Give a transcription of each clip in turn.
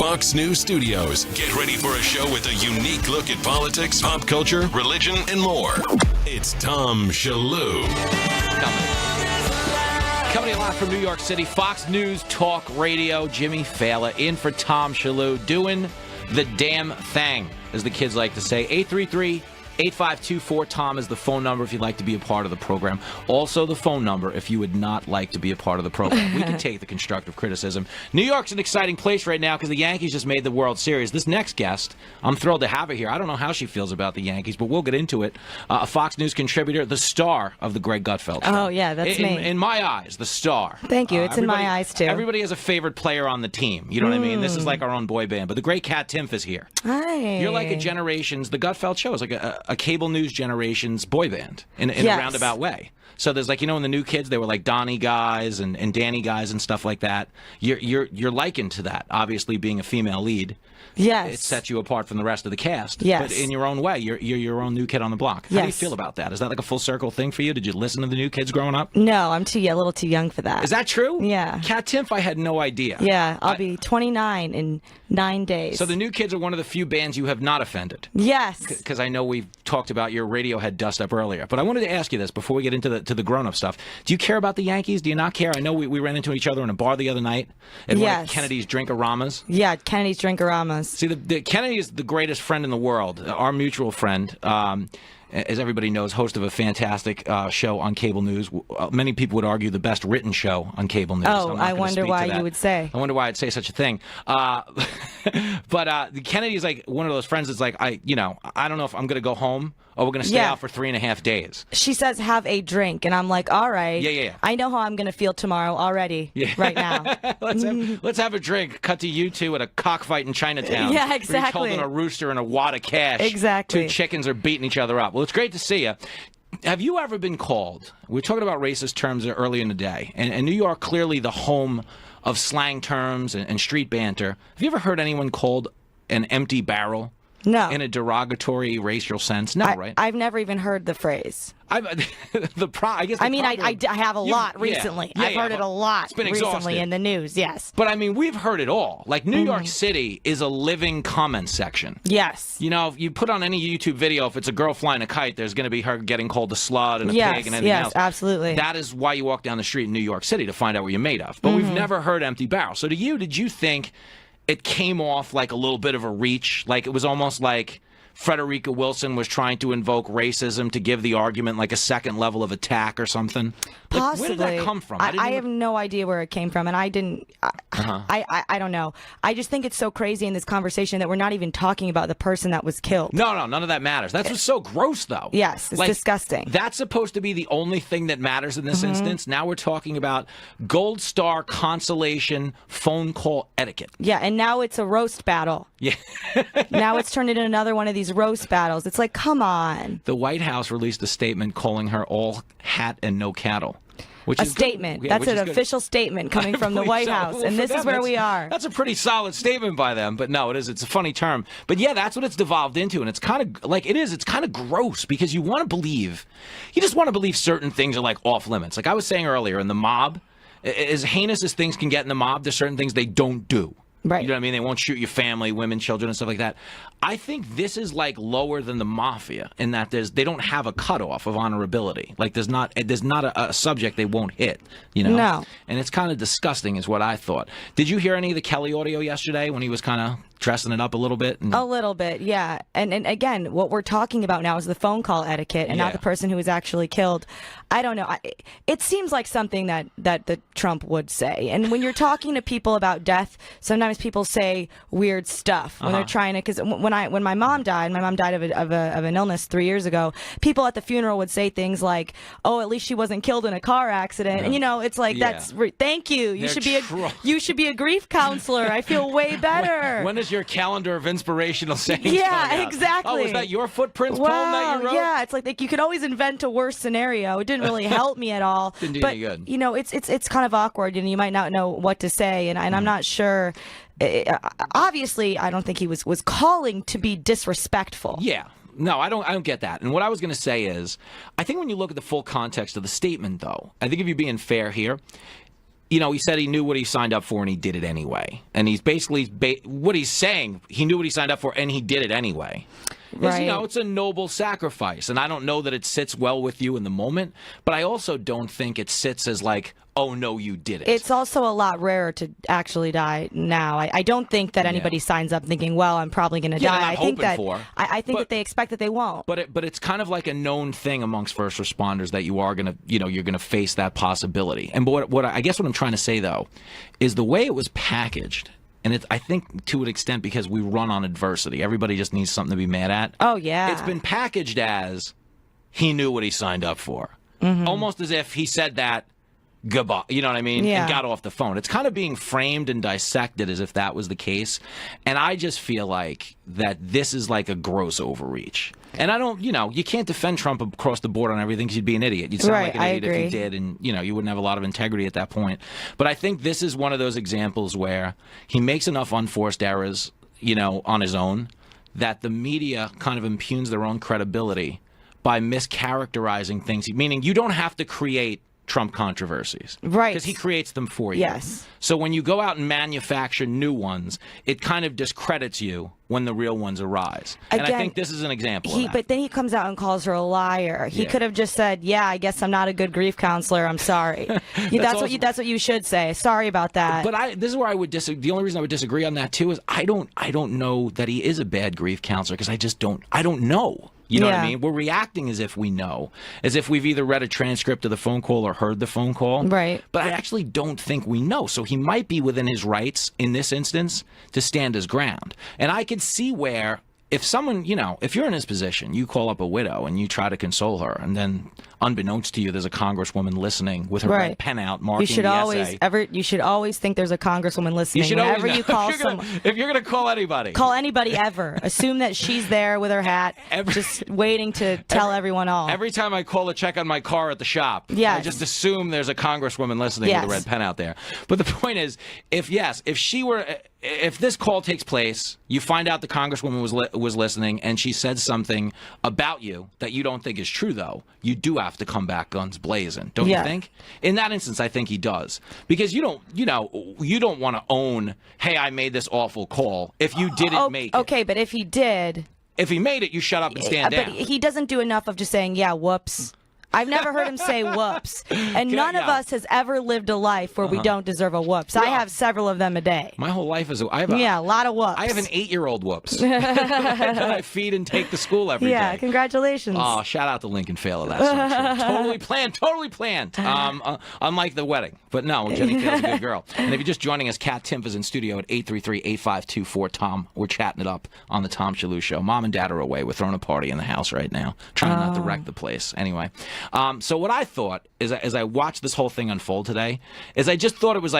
Fox News Studios. Get ready for a show with a unique look at politics, pop culture, religion, and more. It's Tom Shillue. Coming live from New York City, Fox News Talk Radio. Jimmy Failla in for Tom Shillue, doing the damn thing, as the kids like to say. 833-8524-TOM is the phone number if you'd like to be a part of the program. Also the phone number if you would not like to be a part of the program. We can take the constructive criticism. New York's an exciting place right now because the Yankees just made the World Series. This next guest, I'm thrilled to have her here. I don't know how she feels about the Yankees, but we'll get into it. A Fox News contributor, the star of the Greg Gutfeld Show. Oh, yeah, that's me. In my eyes, the star. Thank you. It's in my eyes, too. Everybody has a favorite player on the team. You know what I mean? This is like our own boy band. But the great Kat Timpf is here. Hi. You're like a generation's, the Gutfeld Show is like a cable news generation's boy band in a roundabout way. So there's like, you know, in the new kids, they were like Donnie guys and Danny guys and stuff like that. You're likened to that, obviously being a female lead. Yes. It sets you apart from the rest of the cast. Yes. But in your own way, you're your own new kid on the block. How do you feel about that? Is that like a full circle thing for you? Did you listen to the new kids growing up? No, I'm a little too young for that. Is that true? Yeah. Kat Timpf, I had no idea. Yeah, I'll be 29 in 9 days. So the new kids are one of the few bands you have not offended. Yes. Because I know we've talked about your Radiohead dust-up earlier. But I wanted to ask you this before we get into the grown-up stuff. Do you care about the Yankees? Do you not care? I know we ran into each other in a bar the other night at one of Kennedy's Drink-A-Ramas. Yeah, Kennedy's Drink-A-Ramas. See, the Kennedy is the greatest friend in the world. Our mutual friend, as everybody knows, host of a fantastic show on cable news. Many people would argue the best written show on cable news. Oh, I wonder why you would say. I wonder why I'd say such a thing. But the Kennedy is like one of those friends that's like, I don't know if I'm going to go home or we're going to stay out for 3.5 days. She says, have a drink. And I'm like, all right. Yeah. I know how I'm going to feel tomorrow already right now. Let's have a drink. Cut to you two at a cockfight in Chinatown. Yeah, exactly. You're holding a rooster and a wad of cash. Exactly. Two chickens are beating each other up. Well, it's great to see you. Have you ever been called? We were talking about racist terms earlier in the day. And New York, clearly the home of slang terms and street banter. Have you ever heard anyone called an empty barrel? No. In a derogatory racial sense? No, right? I've never even heard the phrase. I have a lot recently. I've heard it a lot it's been recently exhausted. in the news, yes. But I mean, we've heard it all. Like New York City is a living comment section. Yes. You know, if you put on any YouTube video, if it's a girl flying a kite, there's going to be her getting called a slut and a pig and anything else. Yes, absolutely. That is why you walk down the street in New York City, to find out what you're made of. But we've never heard empty barrel. So did you think it came off like a little bit of a reach? Like it was almost like Frederica Wilson was trying to invoke racism to give the argument like a second level of attack or something? Possibly. Like, where did that come from? I have no idea where it came from, and I didn't. I don't know. I just think it's so crazy in this conversation that we're not even talking about the person that was killed. No, none of that matters. That's what's so gross, though. Yes, it's disgusting. That's supposed to be the only thing that matters in this instance. Now we're talking about gold star consolation phone call etiquette. Yeah, and now it's a roast battle. Yeah. Now it's turned into another one of these roast battles. It's like, come on. The White House released a statement calling her all hat and no cattle. A statement. That's an official statement coming from the White House, well, and this is where we are. That's a pretty solid statement by them, but no, it is. It's a funny term. But yeah, that's what it's devolved into, and it's kind of like it is. It's kind of gross because you just want to believe certain things are like off limits. Like I was saying earlier, in the mob, as heinous as things can get in the mob, there's certain things they don't do. Right. You know what I mean? They won't shoot your family, women, children, and stuff like that. I think this is like lower than the mafia in that they don't have a cutoff of honorability. Like there's not a subject they won't hit. You know? No. And it's kind of disgusting, is what I thought. Did you hear any of the Kelly audio yesterday when he was kind of dressing it up a little bit? A little bit, yeah. And again, what we're talking about now is the phone call etiquette and not the person who was actually killed. I don't know. It seems like something that the Trump would say. And when you're talking to people about death, sometimes people say weird stuff when they're trying to. Because when my mom died of an illness 3 years ago. People at the funeral would say things like, "Oh, at least she wasn't killed in a car accident." And it's like thank you. You should be a grief counselor. I feel way better. When is your calendar of inspirational sayings? Yeah, exactly. Oh, is that your footprints poem that you wrote? Yeah, it's like you could always invent a worse scenario. It didn't really help me at all. Didn't do any good. It's kind of awkward, and you might not know what to say, and I'm not sure. Obviously, I don't think he was calling to be disrespectful. Yeah. No, I don't get that. And what I was going to say is, I think when you look at the full context of the statement, though, I think if you're being fair here, he said he knew what he signed up for and he did it anyway. And he's basically what he's saying, he knew what he signed up for and he did it anyway. Right. It's a noble sacrifice. And I don't know that it sits well with you in the moment, but I also don't think it sits as like, oh, no, you did it. It's also a lot rarer to actually die now. I don't think that anybody signs up thinking, well, I'm probably going to die. I think that they expect that they won't. But it's kind of like a known thing amongst first responders that you are going to, you're going to face that possibility. And what I guess what I'm trying to say, though, is the way it was packaged. And I think to an extent because we run on adversity. Everybody just needs something to be mad at. Oh, yeah. It's been packaged as he knew what he signed up for. Almost as if he said that, goodbye, you know what I mean? Yeah. And got off the phone. It's kind of being framed and dissected as if that was the case. And I just feel like that this is like a gross overreach. And I don't, you can't defend Trump across the board on everything because you'd be an idiot. You'd sound like an idiot if you did, and, you wouldn't have a lot of integrity at that point. But I think this is one of those examples where he makes enough unforced errors, on his own, that the media kind of impugns their own credibility by mischaracterizing things. Meaning you don't have to create Trump controversies. Right. Because he creates them for you. Yes. So when you go out and manufacture new ones, it kind of discredits you when the real ones arise. And I think this is an example of that. But then he comes out and calls her a liar. He could have just said, yeah, I guess I'm not a good grief counselor. I'm sorry. That's what you should say. Sorry about that. But this is where I would disagree. The only reason I would disagree on that, too, is I don't know that he is a bad grief counselor because I don't know. You know what I mean? We're reacting as if we know, as if we've either read a transcript of the phone call or heard the phone call. Right. But I actually don't think we know. So he might be within his rights in this instance to stand his ground. And I could see where if someone, if you're in his position, you call up a widow and you try to console her, and then unbeknownst to you, there's a congresswoman listening with her red pen out marking the essay. You should always think there's a congresswoman listening. Whenever you call someone, if you're going to call anybody ever, assume that she's there with her hat, just waiting to tell everyone all. Every time I call to check on my car at the shop, I just assume there's a congresswoman listening with a red pen out there. But the point is, if this call takes place, you find out the congresswoman was listening and she said something about you that you don't think is true, though, you do have to come back guns blazing, don't you think? In that instance, I think he does. Because you don't want to own, hey, I made this awful call if you didn't make it. Okay, but if he did... If he made it, you shut up and stand down. But he doesn't do enough of just saying, yeah, whoops. I've never heard him say whoops. And none of us has ever lived a life where we don't deserve a whoops. I have several of them a day. My whole life is a lot of whoops. I have an 8-year-old whoops that I feed and take to school every day. Yeah, congratulations. Oh, shout out to Lincoln Failla. That's so true. Totally planned. Unlike the wedding. But no, Jenny Failla's a good girl. And if you're just joining us, Kat Timpf is in studio at 833-8524-TOM. We're chatting it up on the Tom Shillue Show. Mom and Dad are away. We're throwing a party in the house right now. Trying not to wreck the place. Anyway. So what I thought is, as I watched this whole thing unfold today, is I just thought it was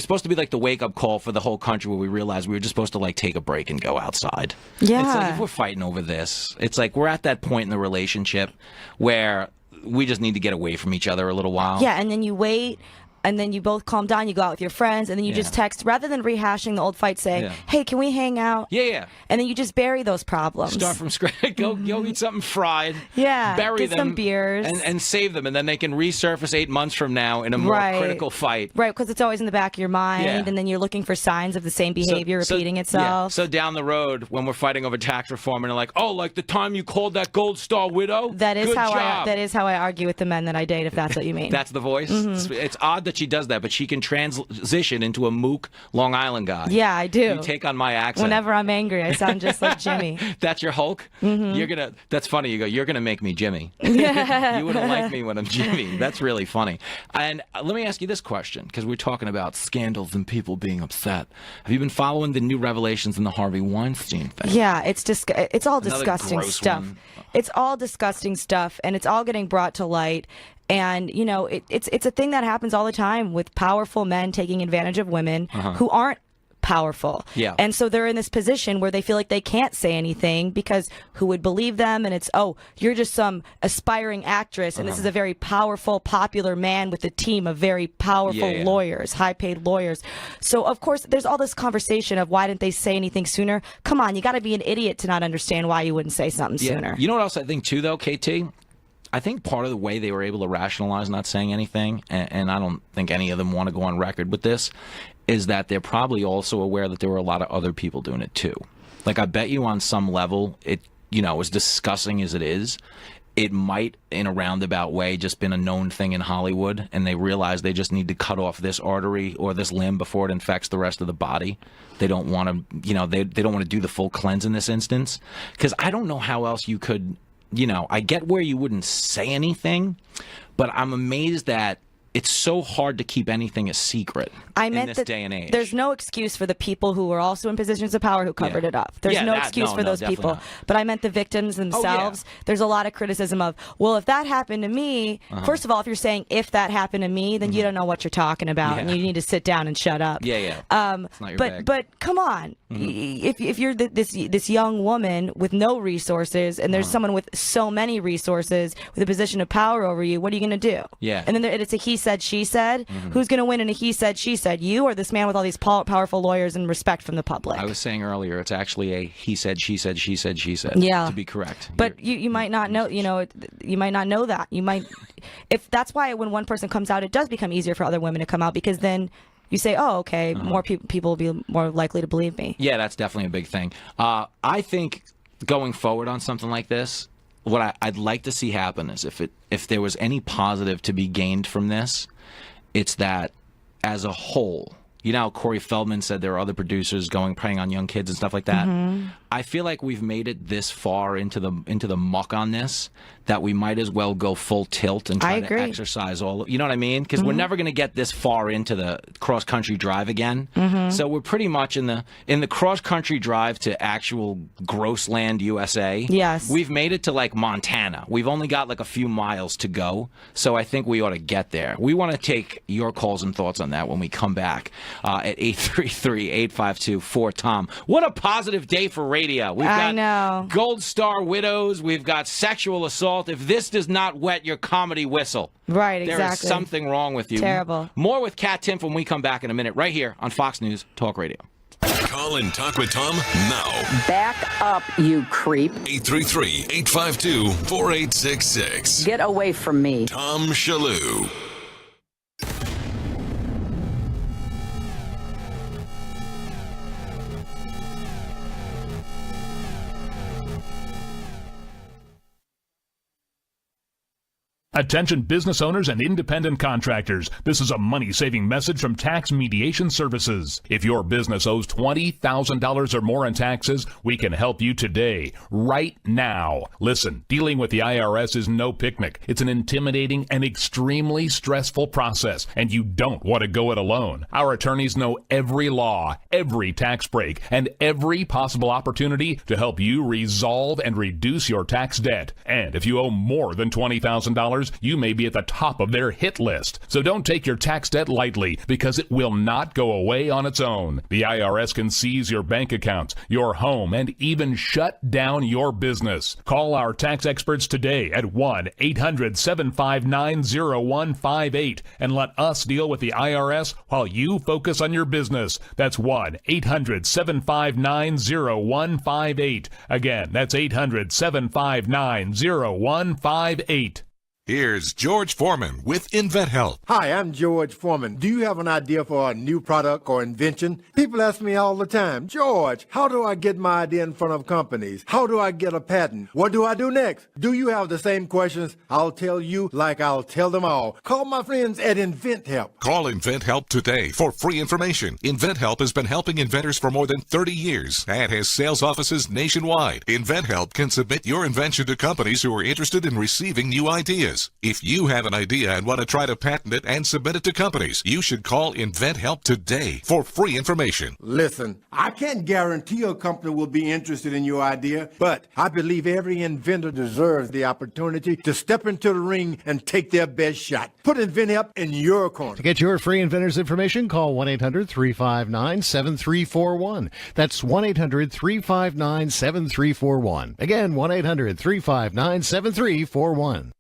supposed to be like the wake-up call for the whole country where we realized we were just supposed to like take a break and go outside. Yeah. It's like if we're fighting over this, it's like we're at that point in the relationship where we just need to get away from each other a little while. Yeah, and then you wait. And then you both calm down, you go out with your friends, and then you just text, rather than rehashing the old fight, say, hey, can we hang out? Yeah. And then you just bury those problems. Start from scratch. Go eat something fried. Yeah. Bury get them. Some beers. And save them. And then they can resurface 8 months from now in a more critical fight. Right, because it's always in the back of your mind, and then you're looking for signs of the same behavior repeating itself. Yeah. So down the road, when we're fighting over tax reform, and they're like, oh, like the time you called that Gold Star widow? That is how I argue with the men that I date, if that's what you mean. That's the voice? Mm-hmm. It's odd that she does that, but she can transition into a mook Long Island guy. Yeah, I do. You take on my accent. Whenever I'm angry, I sound just like Jimmy. That's your Hulk? Mm-hmm. That's funny. You're gonna make me Jimmy. You wouldn't like me when I'm Jimmy. That's really funny. And let me ask you this question, because we're talking about scandals and people being upset. Have you been following the new revelations in the Harvey Weinstein thing? Yeah, it's all disgusting stuff. One. It's all disgusting stuff, and it's all getting brought to light. And, it's a thing that happens all the time with powerful men taking advantage of women who aren't powerful. Yeah. And so they're in this position where they feel like they can't say anything because who would believe them? And it's, oh, you're just some aspiring actress. And this is a very powerful, popular man with a team of very powerful lawyers, high-paid lawyers. So, of course, there's all this conversation of why didn't they say anything sooner? Come on, you got to be an idiot to not understand why you wouldn't say something sooner. You know what else I think, too, though, KT? I think part of the way they were able to rationalize not saying anything, and I don't think any of them want to go on record with this, is that they're probably also aware that there were a lot of other people doing it too. Like, I bet you on some level, it, as disgusting as it is, it might, in a roundabout way, just been a known thing in Hollywood, and they realize they just need to cut off this artery or this limb before it infects the rest of the body. They don't want to, they don't want to do the full cleanse in this instance. Because I don't know how else you could, I get where you wouldn't say anything, but I'm amazed that it's so hard to keep anything a secret in this day and age. There's no excuse for the people who were also in positions of power who covered it up. There's no excuse for those people. Not. But I meant the victims themselves. There's a lot of criticism of, well, if that happened to me, first of all, if you're saying if that happened to me, then you don't know what you're talking about, and you need to sit down and shut up. It's not your bag. But come on, if you're this young woman with no resources, and there's someone with so many resources with a position of power over you, what are you going to do? And then it's a he said, she said. Who's going to win in a he said, she said? You or this man with all these powerful lawyers and respect from the public? I was saying earlier, it's actually a he said, she said, she said, she said. Yeah. To be correct. But you might not know, you might not know that. You might, if that's why when one person comes out, it does become easier for other women to come out, because then you say, oh, okay, more people will be more likely to believe me. Yeah, that's definitely a big thing. I think going forward on something like this, what I'd like to see happen is if there was any positive to be gained from this, it's that as a whole, Corey Feldman said there are other producers preying on young kids and stuff like that. I feel like we've made it this far into the muck on this that we might as well go full tilt and try to exercise all. You know what I mean? Because we're never going to get this far into the cross country drive again. So we're pretty much in the cross country drive to actual gross land USA. Yes, we've made it to like Montana. We've only got like a few miles to go. So I think we ought to get there. We want to take your calls and thoughts on that when we come back at 833-852-4TOM. What a positive day for radio. We've got Gold Star widows. We've got sexual assault. If this does not wet your comedy whistle, right, exactly, there is something wrong with you. Terrible. More with Kat Timpf when we come back in a minute, right here on Fox News Talk Radio. Call and talk with Tom now. Back up, you creep. 833-852-4866. Get away from me. Tom Shillue. Attention business owners and independent contractors. This is a money-saving message from Tax Mediation Services. If your business owes $20,000 or more in taxes, we can help you today, right now. Listen, dealing with the IRS is no picnic. It's an intimidating and extremely stressful process, and you don't want to go it alone. Our attorneys know every law, every tax break, and every possible opportunity to help you resolve and reduce your tax debt. And if you owe more than $20,000, you may be at the top of their hit list. So don't take your tax debt lightly, because it will not go away on its own. The IRS can seize your bank accounts, your home, and even shut down your business. Call our tax experts today at 1-800-759-0158 and let us deal with the IRS while you focus on your business. That's 1-800-759-0158. Again, that's 800-759-0158. Here's George Foreman with InventHelp. Hi, I'm George Foreman. Do you have an idea for a new product or invention? People ask me all the time, George, how do I get my idea in front of companies? How do I get a patent? What do I do next? Do you have the same questions? I'll tell you like I'll tell them all. Call my friends at InventHelp. Call InventHelp today for free information. InventHelp has been helping inventors for more than 30 years and has sales offices nationwide. InventHelp can submit your invention to companies who are interested in receiving new ideas. If you have an idea and want to try to patent it and submit it to companies, you should call InventHelp today for free information. Listen, I can't guarantee a company will be interested in your idea, but I believe every inventor deserves the opportunity to step into the ring and take their best shot. Put InventHelp in your corner. To get your free inventors information, call 1-800-359-7341. That's 1-800-359-7341. Again, 1-800-359-7341.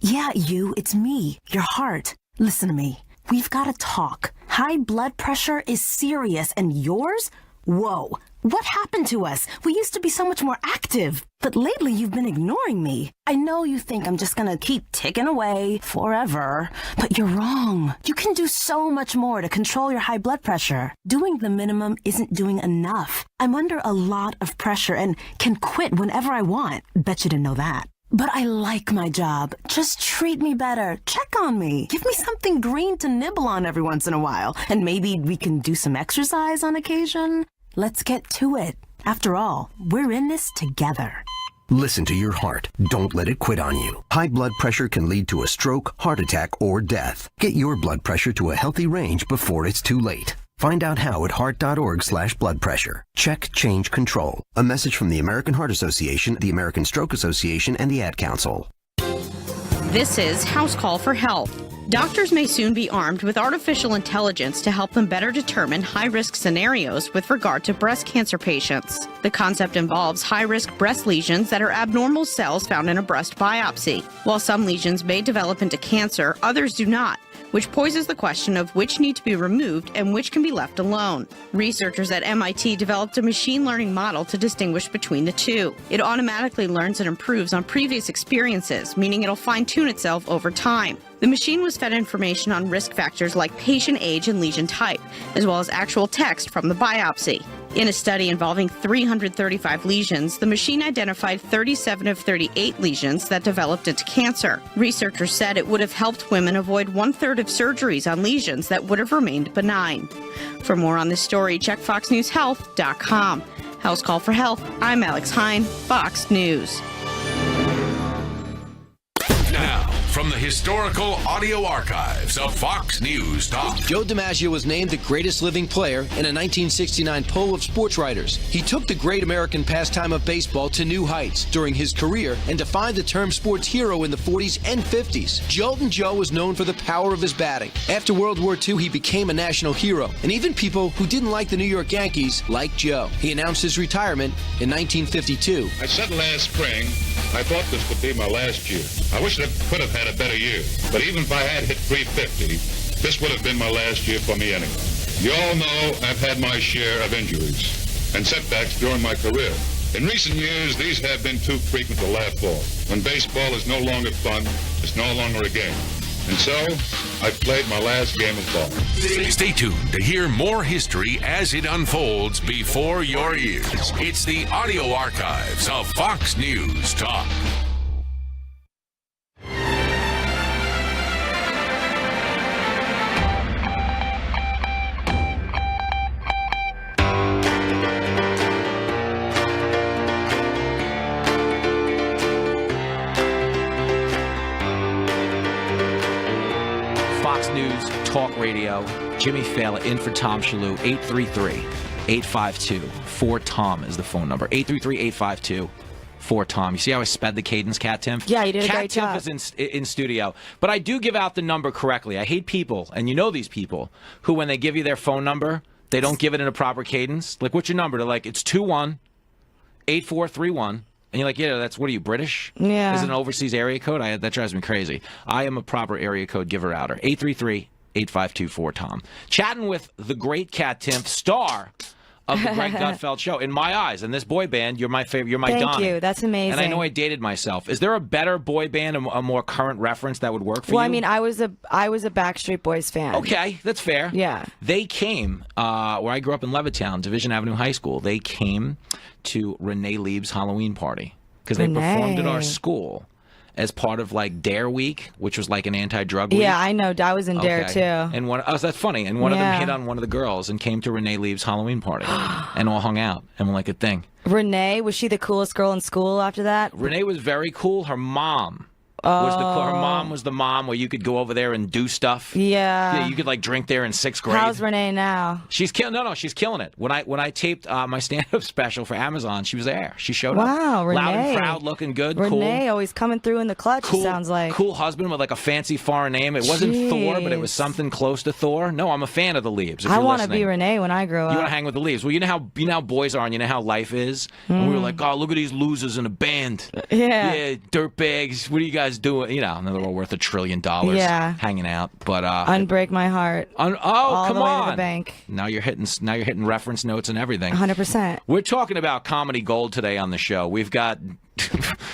Yeah, it's me, your heart. Listen to me. We've got to talk. High blood pressure is serious, and yours? Whoa. What happened to us? We used to be so much more active. But lately you've been ignoring me. I know you think I'm just gonna keep ticking away forever, but you're wrong. You can do so much more to control your high blood pressure. Doing the minimum isn't doing enough. I'm under a lot of pressure and can quit whenever I want. Bet you didn't know that. But I like my job. Just treat me better. Check on me. Give me something green to nibble on every once in a while. And maybe we can do some exercise on occasion. Let's get to it. After all, we're in this together. Listen to your heart. Don't let it quit on you. High blood pressure can lead to a stroke, heart attack, or death. Get your blood pressure to a healthy range before it's too late. Find out how at heart.org/blood pressure. Check, change, control. A message from the American Heart Association, the American Stroke Association, and the Ad Council. This is House Call for Health. Doctors may soon be armed with artificial intelligence to help them better determine high-risk scenarios with regard to breast cancer patients. The concept involves high-risk breast lesions that are abnormal cells found in a breast biopsy. While some lesions may develop into cancer, others do not, which poses the question of which need to be removed and which can be left alone. Researchers at MIT developed a machine learning model to distinguish between the two. It automatically learns and improves on previous experiences, meaning it'll fine-tune itself over time. The machine was fed information on risk factors like patient age and lesion type, as well as actual text from the biopsy. In a study involving 335 lesions, the machine identified 37 of 38 lesions that developed into cancer. Researchers said it would have helped women avoid 1/3 of surgeries on lesions that would have remained benign. For more on this story, check foxnewshealth.com. House Call for Health, I'm Alex Hine, Fox News. Now, from the historical audio archives of Fox News Talk. Joe DiMaggio was named the greatest living player in a 1969 poll of sports writers. He took the great American pastime of baseball to new heights during his career and defined the term sports hero in the 40s and 50s. Joltin' Joe was known for the power of his batting. After World War II, he became a national hero, and even people who didn't like the New York Yankees liked Joe. He announced his retirement in 1952. I said last spring, I thought this would be my last year. I wish I could have had a better year, but even if I had hit 350, this would have been my last year for me anyway. You all know I've had my share of injuries and setbacks during my career. In recent years, these have been too frequent to laugh off. When baseball is no longer fun, it's no longer a game. And so, I've played my last game of ball. Stay tuned to hear more history as it unfolds before your ears. It's the audio archives of Fox News Talk. News Talk Radio. Jimmy Failla in for Tom Shillue. 833-852-4TOM is the phone number. 833-852-4TOM. You see how I sped the cadence, Kat Timpf? Yeah, you did a great job. Kat Timpf is in studio. But I do give out the number correctly. I hate people, and you know these people, who when they give you their phone number, they don't give it in a proper cadence. Like, what's your number? They're like, it's 21-8431. And you're like, yeah, what are you, British? Yeah. Is it an overseas area code? That drives me crazy. I am a proper area code giver-outer. 833-852-4TOM. Chatting with the great Kat Timpf, star of the Greg Gutfeld Show. In my eyes, and this boy band, you're my favorite. You're my Donnie. Thank you. That's amazing. And I know I dated myself. Is there a better boy band, a more current reference that would work for you? Well, I mean, I was a Backstreet Boys fan. Okay, that's fair. Yeah. They came, where I grew up in Levittown, Division Avenue High School. They came to Renee Lieb's Halloween party because they performed at our school as part of like Dare Week, which was like an anti-drug week. Yeah, I know. I was in Dare too. And that's funny. And one of them hit on one of the girls and came to Renee Lieb's Halloween party and all hung out and were like a thing. Renee, was she the coolest girl in school after that? Renee was very cool. Her mom. Her mom was the mom where you could go over there and do stuff. Yeah. You could like drink there in 6th grade. How's Renee now? She's she's killing it. When I taped my stand-up special for Amazon, she was there. She showed up. Wow, Renee. Loud and proud, looking good, Renee cool. always coming through in the clutch, cool, sounds like. Cool husband with like a fancy foreign name. It wasn't Thor, but it was something close to Thor. No, I'm a fan of the Leaves. I want to be Renee when I grow up. You want to hang with the Leaves. Well, you know how boys are and you know how life is. And we were like, oh, look at these losers in a band. Yeah. Yeah, dirtbags. What are you guys guys doing? You know, they're all worth $1 trillion. Yeah. Hanging out, but unbreak my heart. All come the way on. to the bank. Now you're hitting reference notes and everything. 100%. We're talking about comedy gold today on the show. We've got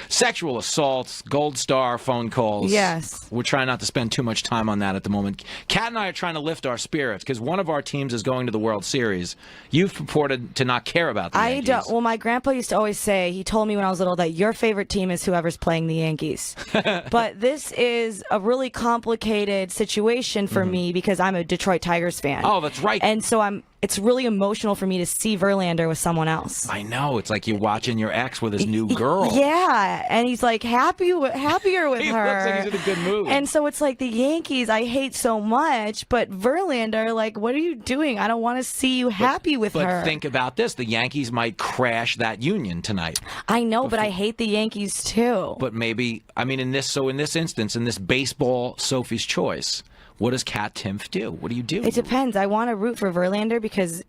sexual assaults, gold star phone calls. Yes. We're trying not to spend too much time on that at the moment. Kat and I are trying to lift our spirits because one of our teams is going to the World Series. You've purported to not care about the Yankees. I don't. Well, my grandpa used to always say, he told me when I was little, that your favorite team is whoever's playing the Yankees. But this is a really complicated situation for me because I'm a Detroit Tigers fan. Oh, that's right. And so it's really emotional for me to see Verlander with someone else. I know. It's like you're watching your ex with his new girl. Yeah, and he's like happier with he her. He looks like he's in a good mood. And so it's like the Yankees I hate so much, but Verlander, like, what are you doing? I don't want to see you happy with her. But think about this. The Yankees might crash that union tonight. I know, but I hate the Yankees too. But maybe, I mean, in this instance, in this baseball Sophie's Choice, what does Kat Timpf do? What do you do? It depends. I want to root for Verlander because,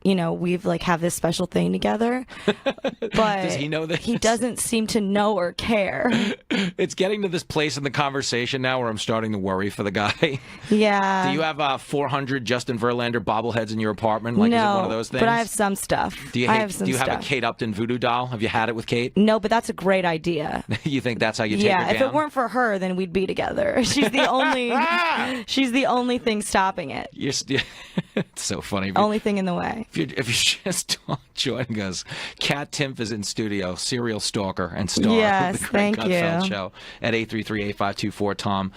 you know, we've have this special thing together. But does he know this? He doesn't seem to know or care. It's getting to this place in the conversation now where I'm starting to worry for the guy. Yeah. Do you have 400 Justin Verlander bobbleheads in your apartment? Like, no, is it one of those things? But I have some stuff. Do you have a Kate Upton voodoo doll? Have you had it with Kate? No, but that's a great idea. You think that's how you take her down? Yeah, if it weren't for her, then we'd be together. She's the only thing stopping it. It's so funny. Only thing in the way. If you just joining us, Kat Timpf is in studio, serial stalker and star yes, of the Greg thank Gutfeld you. Show at 833-8524-TOM.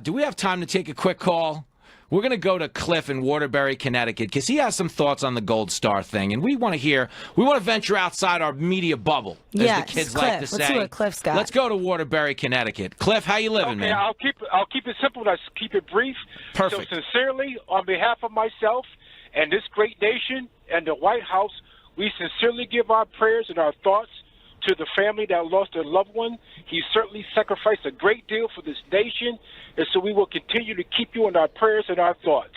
Do we have time to take a quick call? We're going to go to Cliff in Waterbury, Connecticut, because he has some thoughts on the Gold Star thing, and we want to venture outside our media bubble, as yes, the kids Cliff. like to say. Let's see what Cliff's got. Let's go to Waterbury, Connecticut. Cliff, how you living, man? I'll keep it simple. Let's keep it brief. Perfect. So sincerely, on behalf of myself and this great nation and the White House, we sincerely give our prayers and our thoughts to the family that lost their loved one. He certainly sacrificed a great deal for this nation, and so we will continue to keep you in our prayers and our thoughts.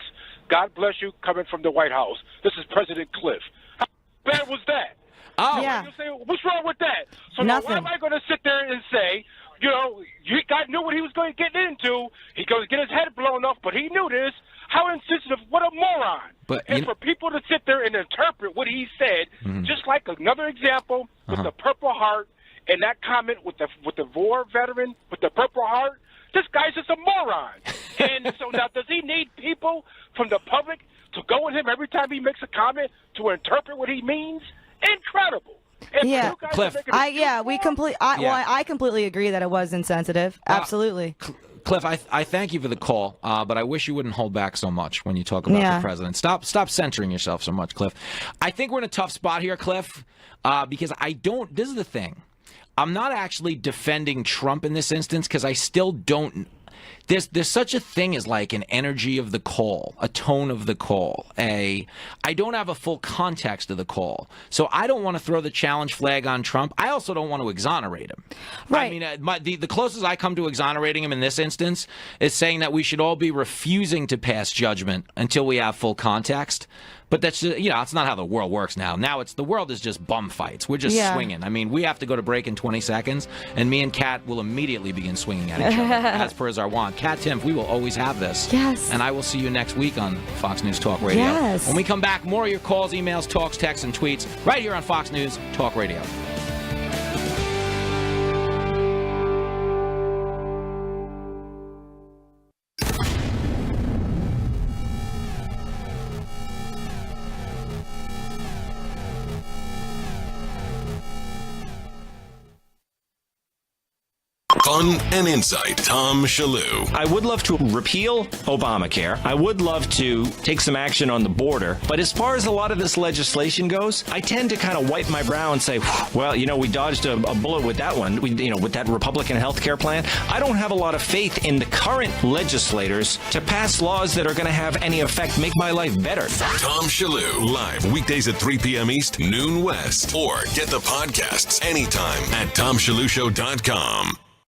God bless you, coming from the White House. This is President Cliff. How bad was that? Oh, yeah. You say, what's wrong with that? So Nothing. now why am I going to sit there and say, you know, God knew what he was going to get into. He going to get his head blown off, but he knew this. How insensitive! What a moron! And for people to sit there and interpret what he said, just like another example with the Purple Heart and that comment with the war veteran with the Purple Heart, this guy's just a moron. And so now, does he need people from the public to go with him every time he makes a comment to interpret what he means? Incredible. And yeah, Cliff. I completely agree that it was insensitive. Absolutely. Cliff, I thank you for the call, but I wish you wouldn't hold back so much when you talk about the president. Stop censoring yourself so much, Cliff. I think we're in a tough spot here, Cliff, because this is the thing. I'm not actually defending Trump in this instance because I still don't. There's such a thing as like an energy of the call, a tone of the call. I don't have a full context of the call. So I don't want to throw the challenge flag on Trump. I also don't want to exonerate him. Right. I mean, the closest I come to exonerating him in this instance is saying that we should all be refusing to pass judgment until we have full context. But that's just, it's not how the world works now. Now the world is just bum fights. We're just swinging. I mean, we have to go to break in 20 seconds, and me and Kat will immediately begin swinging at each other, as per our want. Kat Timpf, we will always have this. Yes. And I will see you next week on Fox News Talk Radio. Yes. When we come back, more of your calls, emails, talks, texts, and tweets right here on Fox News Talk Radio. Fun and insight. Tom Shillue. I would love to repeal Obamacare. I would love to take some action on the border. But as far as a lot of this legislation goes, I tend to kind of wipe my brow and say, well, we dodged a bullet with that one, with that Republican health care plan. I don't have a lot of faith in the current legislators to pass laws that are going to have any effect, make my life better. Tom Shillue, live weekdays at 3 p.m. East, noon West. Or get the podcasts anytime at TomShillueShow.com.